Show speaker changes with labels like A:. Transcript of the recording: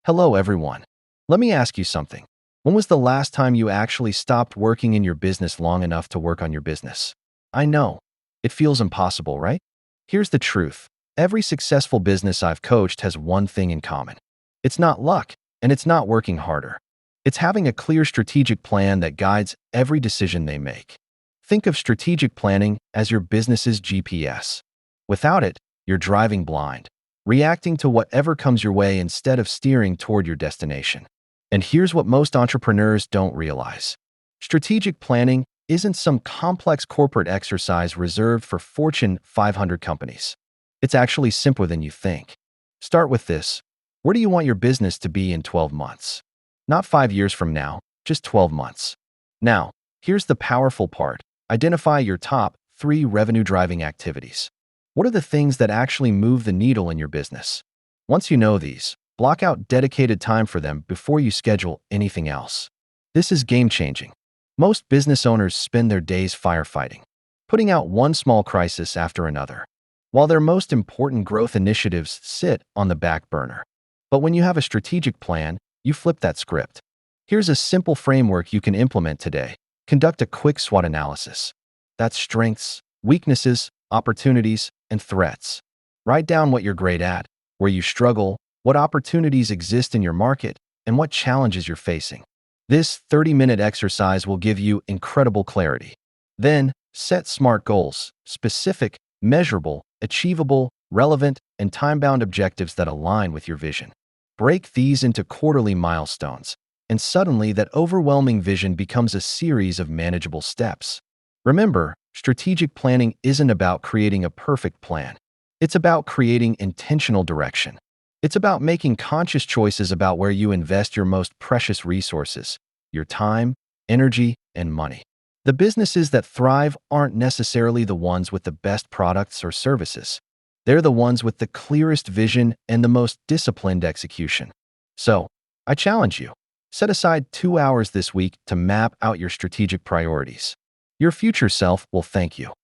A: Hello, everyone. Let me ask you something. When was the last time you actually stopped working in your business long enough to work on your business? I know. It feels impossible, right? Here's the truth. Every successful business I've coached has one thing in common. It's not luck, and it's not working harder. It's having a clear strategic plan that guides every decision they make. Think of strategic planning as your business's GPS. Without it, you're driving blind, reacting to whatever comes your way instead of steering toward your destination. And here's what most entrepreneurs don't realize. Strategic planning isn't some complex corporate exercise reserved for Fortune 500 companies. It's actually simpler than you think. Start with this. Where do you want your business to be in 12 months? Not 5 years from now, just 12 months. Now, here's the powerful part. Identify your top 3 revenue-driving activities. What are the things that actually move the needle in your business? Once you know these, block out dedicated time for them before you schedule anything else. This is game-changing. Most business owners spend their days firefighting, putting out one small crisis after another, while their most important growth initiatives sit on the back burner. But when you have a strategic plan, you flip that script. Here's a simple framework you can implement today. Conduct a quick SWOT analysis. That's strengths, weaknesses, opportunities, and threats. Write down what you're great at, where you struggle, what opportunities exist in your market, and what challenges you're facing. This 30-minute exercise will give you incredible clarity. Then, set SMART goals, specific, measurable, achievable, relevant, and time-bound objectives that align with your vision. Break these into quarterly milestones, and suddenly that overwhelming vision becomes a series of manageable steps. Remember, strategic planning isn't about creating a perfect plan. It's about creating intentional direction. It's about making conscious choices about where you invest your most precious resources, your time, energy, and money. The businesses that thrive aren't necessarily the ones with the best products or services. They're the ones with the clearest vision and the most disciplined execution. So, I challenge you. Set aside 2 hours this week to map out your strategic priorities. Your future self will thank you.